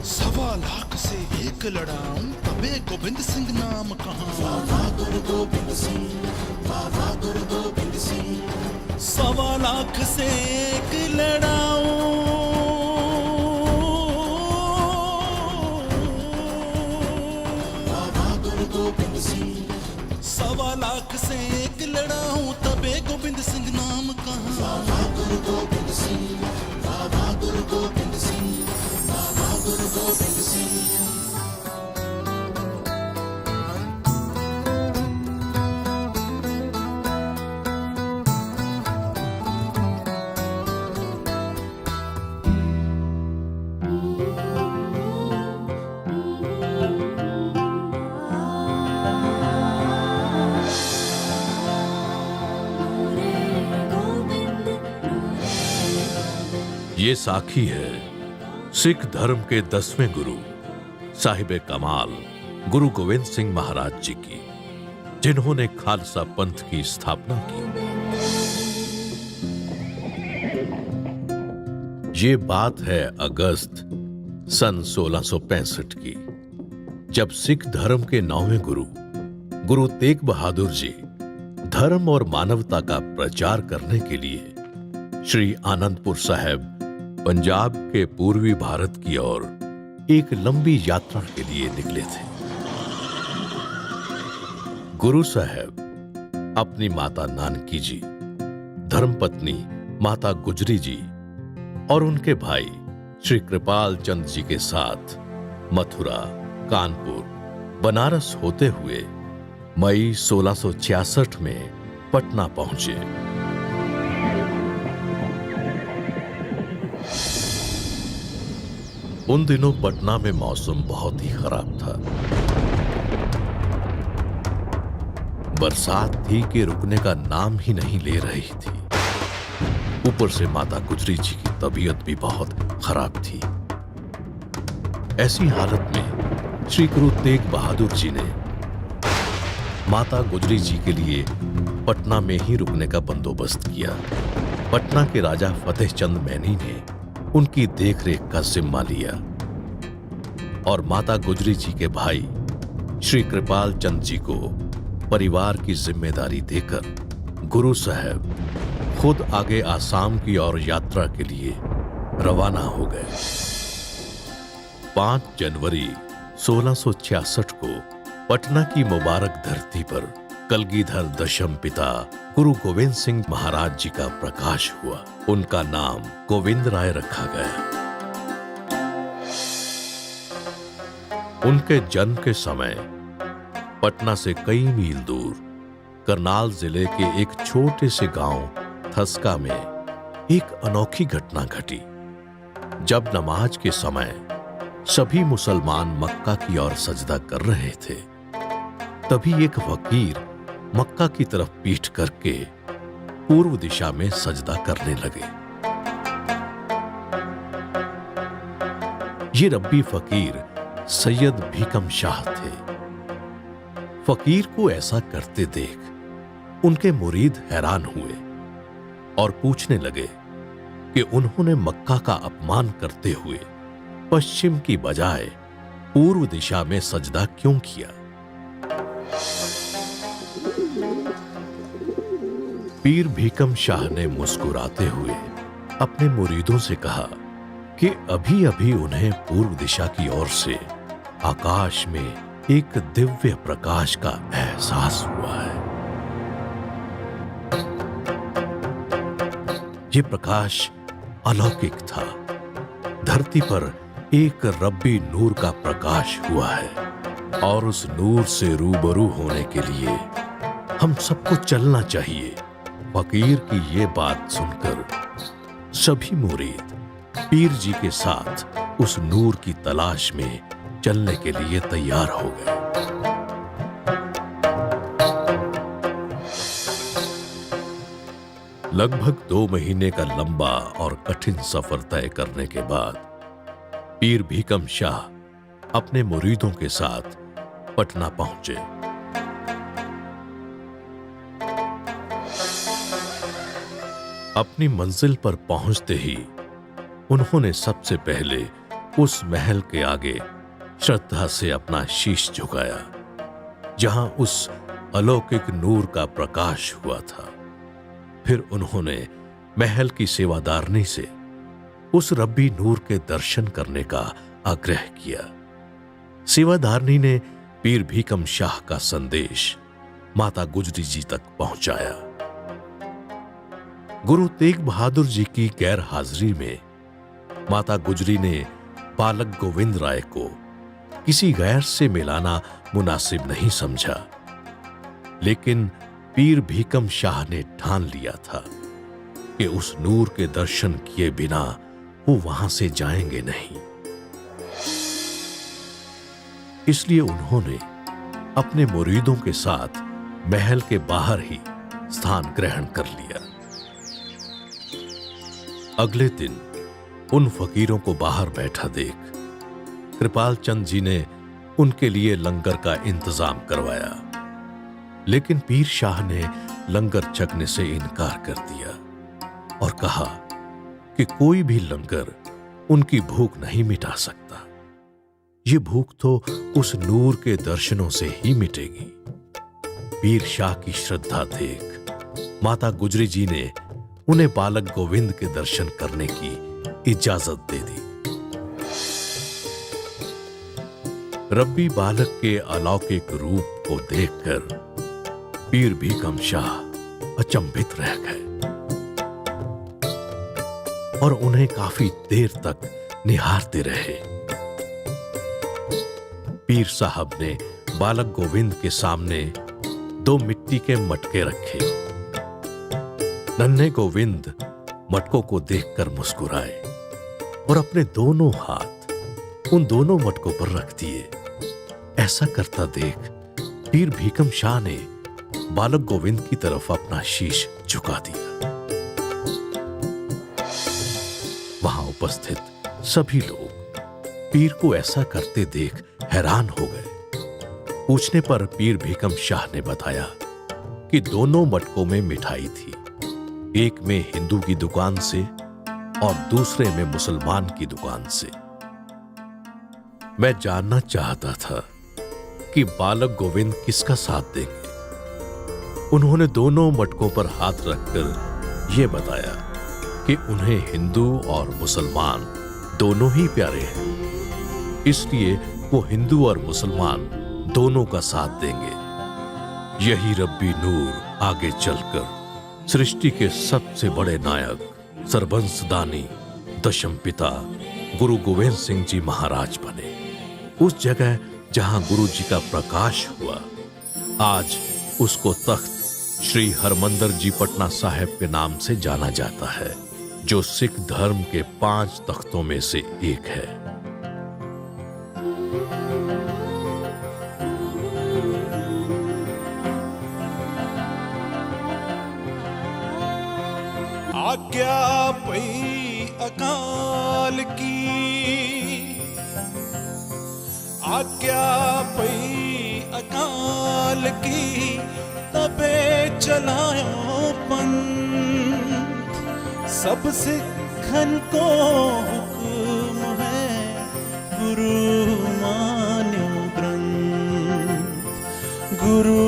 सवा लाख से एक लड़ाऊं तबे गोविंद सिंह नाम कहां। वाह गुरु गोविंद सिंह, वाह गुरु गोविंद सिंह। सवा लाख से एक लड़ाऊं वाह गुरु गोविंद सिंह। सवा लाख से एक लड़ाऊं तबे गोविंद सिंह नाम कहां। वाह गुरु गोविंद सिंह, वाह गुरु गोविंद सिंह, वाह गुरु गोविंद सिंह। ये साखी है सिख धर्म के 10वें गुरु साहिब कमाल गुरु गोविंद सिंह महाराज जी की, जिन्होंने खालसा पंथ की स्थापना की। ये बात है अगस्त सन 1665 की, जब सिख धर्म के 9वें गुरु गुरु तेग बहादुर जी धर्म और मानवता का प्रचार करने के लिए श्री आनंदपुर साहिब पंजाब के पूर्वी भारत की ओर एक लंबी यात्रा के लिए निकले थे। गुरु साहब अपनी माता नानकी जी, धर्मपत्नी माता गुजरी जी और उनके भाई श्री कृपाल चंद जी के साथ मथुरा, कानपुर, बनारस होते हुए मई 1666 में पटना पहुंचे। उन दिनों पटना में मौसम बहुत ही खराब था। बरसात थी कि रुकने का नाम ही नहीं ले रही थी। ऊपर से माता गुजरी जी की तबीयत भी बहुत खराब थी। ऐसी हालत में श्री गुरु तेग बहादुर जी ने माता गुजरी जी के लिए पटना में ही रुकने का बंदोबस्त किया। पटना के राजा फतेह चंद मैनी ने उनकी देखरेख का जिम्मा लिया और माता गुजरी जी के भाई श्री कृपाल चंद जी को परिवार की जिम्मेदारी देकर गुरु साहब खुद आगे आसाम की ओर यात्रा के लिए रवाना हो गए। 5 जनवरी 1666 को पटना की मुबारक धरती पर कलगीधर दशम पिता गुरु गोविंद सिंह महाराज जी का प्रकाश हुआ। उनका नाम गोविंद राय रखा गया। उनके जन्म के समय पटना से कई मील दूर करनाल जिले के एक छोटे से गांव थस्का में एक अनोखी घटना घटी। जब नमाज के समय सभी मुसलमान मक्का की ओर सजदा कर रहे थे, तभी एक फकीर मक्का की तरफ पीठ करके पूर्व दिशा में सजदा करने लगे। ये रब्बी फकीर सैयद भीकम शाह थे। फकीर को ऐसा करते देख उनके मुरीद हैरान हुए और पूछने लगे कि उन्होंने मक्का का अपमान करते हुए पश्चिम की बजाय पूर्व दिशा में सजदा क्यों किया। पीर भीकम शाह ने मुस्कुराते हुए अपने मुरीदों से कहा कि अभी अभी उन्हें पूर्व दिशा की ओर से आकाश में एक दिव्य प्रकाश का एहसास हुआ है। ये प्रकाश अलौकिक था। धरती पर एक रब्बी नूर का प्रकाश हुआ है और उस नूर से रूबरू होने के लिए हम सबको चलना चाहिए। फकीर की ये बात सुनकर सभी मुरीद पीर जी के साथ उस नूर की तलाश में चलने के लिए तैयार हो गए। लगभग 2 महीने का लंबा और कठिन सफर तय करने के बाद पीर भीकम शाह अपने मुरीदों के साथ पटना पहुंचे। अपनी मंजिल पर पहुंचते ही उन्होंने सबसे पहले उस महल के आगे श्रद्धा से अपना शीश झुकाया जहां उस अलौकिक नूर का प्रकाश हुआ था। फिर उन्होंने महल की सेवादारनी से उस रब्बी नूर के दर्शन करने का आग्रह किया। सेवादारनी ने पीर भीकम शाह का संदेश माता गुजरी जी तक पहुंचाया। गुरु तेग बहादुर जी की गैर हाजिरी में माता गुजरी ने बालक गोविंद राय को किसी गैर से मिलाना मुनासिब नहीं समझा, लेकिन पीर भीकम शाह ने ठान लिया था कि उस नूर के दर्शन किए बिना वो वहां से जाएंगे नहीं। इसलिए उन्होंने अपने मुरीदों के साथ महल के बाहर ही स्थान ग्रहण कर लिया। अगले दिन उन फकीरों को बाहर बैठा देख कृपाल चंद जी ने उनके लिए लंगर का इंतजाम करवाया, लेकिन पीर शाह ने लंगर छकने से इनकार कर दिया और कहा कि कोई भी लंगर उनकी भूख नहीं मिटा सकता। ये भूख तो उस नूर के दर्शनों से ही मिटेगी। पीर शाह की श्रद्धा देख माता गुजरी जी ने उन्हें बालक गोविंद के दर्शन करने की इजाजत दे दी। रब्बी बालक के अलौकिक रूप को देखकर पीर भीकम शाह अचंभित रह गए और उन्हें काफी देर तक निहारते रहे। पीर साहब ने बालक गोविंद के सामने 2 मिट्टी के मटके रखे। नन्हे गोविंद मटकों को देखकर मुस्कुराए और अपने दोनों हाथ उन दोनों मटकों पर रख दिए। ऐसा करता देख पीर भीकम शाह ने बालक गोविंद की तरफ अपना शीश झुका दिया। वहां उपस्थित सभी लोग पीर को ऐसा करते देख हैरान हो गए। पूछने पर पीर भीकम शाह ने बताया कि दोनों मटकों में मिठाई थी, एक में हिंदू की दुकान से और दूसरे में मुसलमान की दुकान से। मैं जानना चाहता था कि बालक गोविंद किसका साथ देंगे। उन्होंने दोनों मटकों पर हाथ रखकर यह बताया कि उन्हें हिंदू और मुसलमान दोनों ही प्यारे हैं, इसलिए वो हिंदू और मुसलमान दोनों का साथ देंगे। यही रब्बी नूर आगे चलकर सृष्टि के सबसे बड़े नायक सरबंसदानी दशम पिता गुरु गोविंद सिंह जी महाराज बने। उस जगह जहां गुरु जी का प्रकाश हुआ, आज उसको तख्त श्री हरमंदर जी पटना साहिब के नाम से जाना जाता है, जो सिख धर्म के 5 तख्तों में से एक है। आज्ञा पई अकाल की, आज्ञा पई अकाल की, तबे चलायो पंथ। सब सिखन को हुक्म है, गुरु मान्यो ग्रंथ। गुरु